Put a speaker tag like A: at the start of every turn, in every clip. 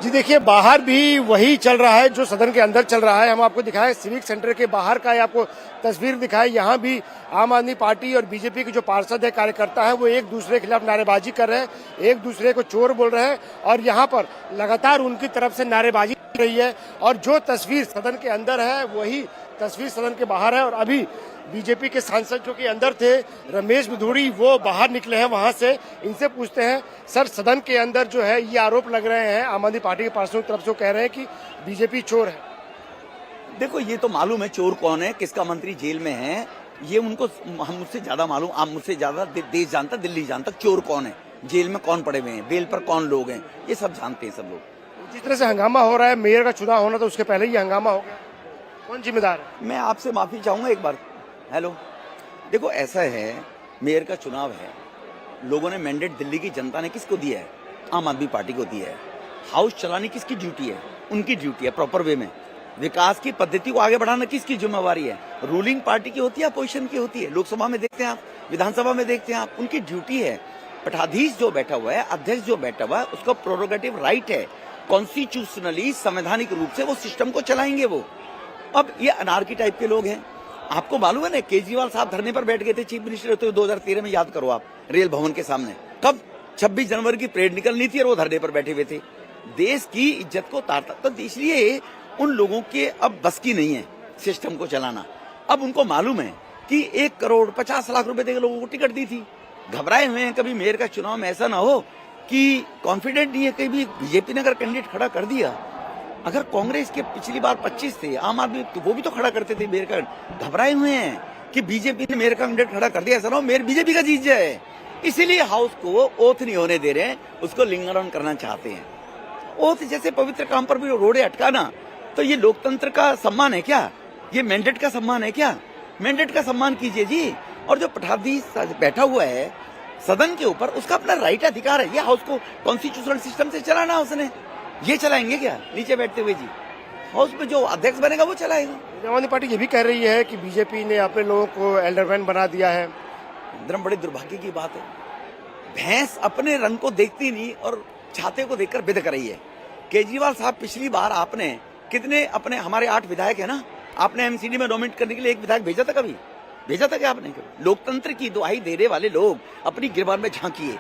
A: जी देखिए, बाहर भी वही चल रहा है जो सदन के अंदर चल रहा है। हम आपको दिखाएं, सिविक सेंटर के बाहर का आपको तस्वीर दिखाएं। यहाँ भी आम आदमी पार्टी और बीजेपी के जो पार्षद है, कार्यकर्ता है, वो एक दूसरे के खिलाफ नारेबाजी कर रहे हैं, एक दूसरे को चोर बोल रहे हैं और यहाँ पर लगातार उनकी तरफ से नारेबाजी हो रही है। और जो तस्वीर सदन के अंदर है वही तस्वीर सदन के बाहर है। और अभी बीजेपी के सांसद जो कि अंदर थे, रमेश बिधूड़ी, वो बाहर निकले हैं वहां से। इनसे पूछते हैं, सर सदन के अंदर जो है ये आरोप लग रहे हैं आम आदमी पार्टी के पार्षदों की तरफ से, कह रहे हैं कि बीजेपी चोर है।
B: देखो, ये तो मालूम है चोर कौन है, किसका मंत्री जेल में है, ये उनको हम मुझसे ज्यादा मालूम, आप मुझसे ज्यादा देश जानता, दिल्ली जानता चोर कौन है, जेल में कौन पड़े हुए हैं, बेल पर कौन लोग हैं, ये सब जानते हैं सब लोग।
A: जिस तरह से हंगामा हो रहा है, मेयर का चुनाव होना तो उसके पहले ही हंगामा हो गया, कौन जिम्मेदार है?
B: मैं आपसे माफी चाहूंगा एक बार। हेलो, देखो ऐसा है, मेयर का चुनाव है, लोगों ने मैंडेट दिल्ली की जनता ने किसको दिया है? आम आदमी पार्टी को दिया है। हाउस चलानी किसकी ड्यूटी है? उनकी ड्यूटी है, प्रॉपर वे में। विकास की पद्धति को आगे बढ़ाना किसकी जिम्मेवारी है? रूलिंग पार्टी की होती है, अपोजिशन की होती है। लोकसभा में देखते हैं आप, विधानसभा में देखते हैं आप, उनकी ड्यूटी है। पटाधीश जो बैठा हुआ है, अध्यक्ष जो बैठा हुआ है, उसका प्रोरोगेटिव राइट है, कॉन्स्टिट्यूशनली संवैधानिक रूप से वो सिस्टम को चलाएंगे वो। अब ये अनार्की टाइप के लोग हैं। आपको मालूम है ना, केजरीवाल साहब धरने पर बैठ गए थे चीफ मिनिस्टर होते हुए 2013 में, याद करो आप, रेल भवन के सामने। कब? 26 जनवरी की परेड निकलनी थी और वो धरने पर बैठे हुए थे। देश की इज्जत को तारता, तो इसलिए उन लोगों के अब बस की नहीं है सिस्टम को चलाना। अब उनको मालूम है कि 1 करोड़ 50 लाख रुपए देकर लोगों को टिकट दी थी। घबराए हुए हैं कभी मेयर का चुनाव में ऐसा ना हो कि कॉन्फिडेंट नहीं है, कहीं भी बीजेपी ने अगर कैंडिडेट खड़ा कर दिया, अगर कांग्रेस के पिछली बार 25 थे, आम आदमी तो वो भी तो खड़ा करते थे मेयर का। घबराए हुए हैं कि बीजेपी ने मेयर का कैंडिडेट खड़ा कर दिया, ऐसा ना हो मेयर बीजेपी का जीत जाए। इसीलिए हाउस को ओथ नहीं होने दे रहे हैं, उसको लिंगर ऑन करना चाहते हैं। ओथ जैसे पवित्र काम पर भी रोड़े अटकाना, तो ये लोकतंत्र का सम्मान है क्या? ये मैंडेट का सम्मान है क्या? मैंडेट का सम्मान कीजिए जी। और जो पटाधीश बैठा हुआ है सदन के ऊपर, उसका अपना राइट अधिकार है, ये हाउस को कॉन्स्टिट्यूशनल सिस्टम से चलाना उसने। ये चलाएंगे क्या नीचे बैठते हुए जी? हाउस में जो अध्यक्ष बनेगा वो चलाएगा।
A: आम आदमी पार्टी ये भी कह रही है कि बीजेपी ने अपने लोगों को एल्डरमैन बना दिया है।
B: बड़े दुर्भाग्य की बात है। भैंस अपने रंग को देखती नहीं और छाते को देखकर बिद कर रही है। केजरीवाल साहब, पिछली बार आपने कितने अपने, हमारे 8 विधायक है ना, आपने एमसीडी में नॉमिनेट करने के लिए एक विधायक भेजा था? कभी भेजा था क्या आपने? लोकतंत्र की दुहाई देने वाले लोग अपनी गिरबान में झांकिए।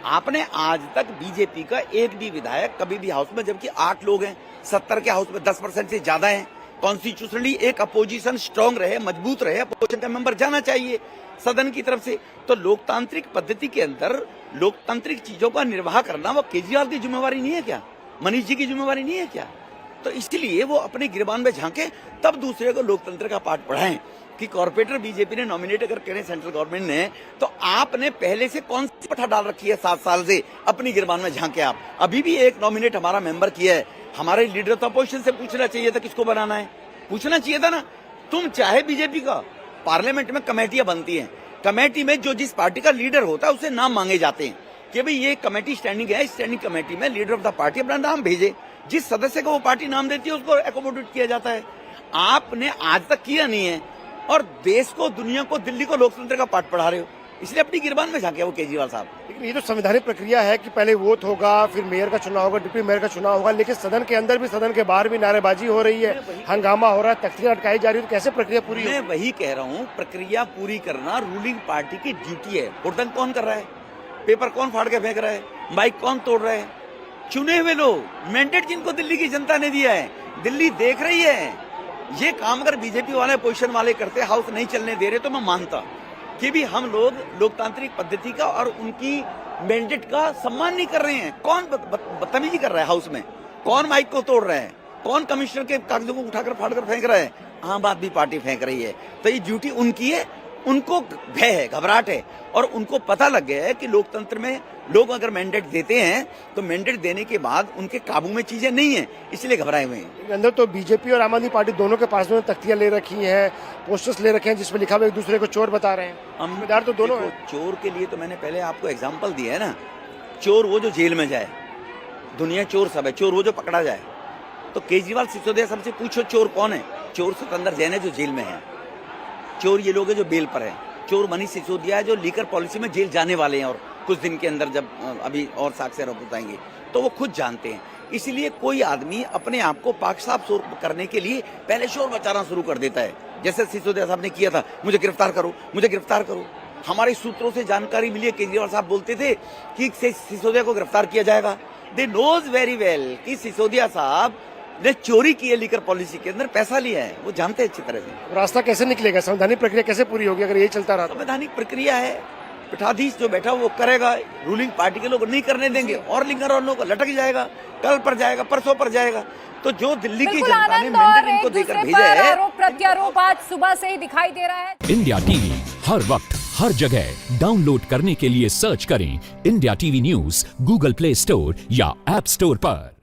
B: आपने आज तक बीजेपी का एक भी विधायक कभी भी हाउस में, जबकि 8 लोग हैं, 70 के हाउस में 10% से ज्यादा हैं। कॉन्स्टिट्यूशनली एक अपोजिशन स्ट्रांग रहे, मजबूत रहे, अपोजिशन का मेंबर जाना चाहिए सदन की तरफ से। तो लोकतांत्रिक पद्धति के अंदर लोकतांत्रिक चीजों का निर्वाह करना वो केजरीवाल की जिम्मेवारी नहीं है क्या? मनीष जी की जिम्मेवारी नहीं है क्या? तो इसलिए वो अपने गिरबान में झांके, तब दूसरे को लोकतंत्र का पाठ पढ़ाएं कि कॉर्पोरेटर बीजेपी ने नॉमिनेट अगर करें सेंट्रल गवर्नमेंट ने, तो आपने पहले से कौन सी पठा डाल रखी है 7 साल से? अपनी गिरबान में झांके आप। अभी भी एक नॉमिनेट हमारा मेंबर किया है, हमारे लीडर ऑफ अपोजिशन से पूछना चाहिए था किसको बनाना है, पूछना चाहिए था ना। तुम चाहे बीजेपी का, पार्लियामेंट में कमेटियां बनती हैं, कमेटी में जो जिस पार्टी का लीडर होता है उसे नाम मांगे जाते हैं कि भाई ये कमेटी स्टैंडिंग है, स्टैंडिंग कमेटी में लीडर ऑफ द पार्टी अपना नाम भेजे, जिस सदस्य को वो पार्टी नाम देती है उसको एकोमोडेट किया जाता है। आपने आज तक किया नहीं है और देश को, दुनिया को, दिल्ली को लोकतंत्र का पाठ पढ़ा रहे हो, इसलिए अपनी गिरबान में झांके वो केजरीवाल साहब।
A: लेकिन ये तो संवैधानिक प्रक्रिया है कि पहले वोट होगा, फिर मेयर का चुनाव होगा, डिप्टी मेयर का चुनाव होगा, लेकिन सदन के अंदर भी, सदन के बाहर भी नारेबाजी हो रही है, हंगामा हो रहा है, तख्तियां अटकाई जा रही है, तो कैसे प्रक्रिया पूरी होगी?
B: मैं वही कह रहा हूँ, प्रक्रिया पूरी करना रूलिंग पार्टी की ड्यूटी है। हुड़दंग कौन कर रहा है? पेपर कौन फाड़ के फेंक रहा है? माइक कौन तोड़ रहा है? चुने हुए लोग, मैंडेट जिनको दिल्ली की जनता ने दिया है, दिल्ली देख रही है। ये काम अगर बीजेपी वाले, पोजीशन वाले करते, हाउस नहीं चलने दे रहे, तो मैं मानता कि भी हम लोग लोकतांत्रिक पद्धति का और उनकी मैंडेट का सम्मान नहीं कर रहे हैं। कौन बदतमीजी कर रहा है हाउस में? कौन माइक को तोड़ रहा है? कौन कमिश्नर के कागजों को उठाकर फाड़कर फेंक रहा है? आम आदमी पार्टी फेंक रही है। तो ये ड्यूटी उनकी है, उनको भय है, घबराहट है, और उनको पता लग गया है कि लोकतंत्र में लोग अगर मैंडेट देते हैं तो मैंडेट देने के बाद उनके काबू में चीजें नहीं है, इसलिए घबराए हुए हैं।
A: अंदर तो बीजेपी और आम आदमी पार्टी दोनों के पास में तख्तियां ले रखी हैं, पोस्टर्स ले रखे हैं जिसमें लिखा हुआ एक दूसरे को चोर बता रहे हैं। जिम्मेदार तो दोनों हैं।
B: चोर के लिए तो मैंने पहले आपको एग्जाम्पल दिया है ना, चोर वो जो जेल में जाए, दुनिया चोर सब है, चोर वो जो पकड़ा जाए। तो केजरीवाल, सिसोदिया सबसे पूछो चोर कौन है? चोर सिकंदर जैन है जो जेल में है, चोर ये लोग है जो बेल पर है, चोर मनीष सिसोदिया है जो लीकर पॉलिसी में जेल जाने वाले हैं और कुछ दिन के अंदर जब अभी और साक्ष्य बताएंगे तो वो खुद जानते हैं। इसलिए कोई आदमी अपने आप को पाक साफ करने के लिए पहले शोर मचाना शुरू कर देता है, जैसे सिसोदिया साहब ने किया था, मुझे गिरफ्तार करो, मुझे गिरफ्तार करो। हमारे सूत्रों से जानकारी मिली है, केजरीवाल साहब बोलते थे कि सिसोदिया को गिरफ्तार किया जाएगा। दे नोज वेरी वेल कि सिसोदिया साहब ने चोरी की है, लीकर पॉलिसी के अंदर पैसा लिया है, वो जानते हैं अच्छी तरह से।
A: रास्ता कैसे निकलेगा, संवैधानिक प्रक्रिया कैसे पूरी होगी अगर ये चलता रहा?
B: संवैधानिक प्रक्रिया है, पीठाधीश जो बैठा वो करेगा, रूलिंग पार्टी के लोग नहीं करने देंगे और लिंगर और लोग लटक जाएगा, कल पर जाएगा, परसों पर जाएगा। तो जो दिल्ली की जनता ने मैंडेट इनको देकर भेजा है,
C: आरोप प्रत्यारोप आज सुबह से ही दिखाई दे रहा है।
D: इंडिया टीवी हर वक्त हर जगह डाउनलोड करने के लिए सर्च करें India TV news Google play store या ऐप स्टोर पर।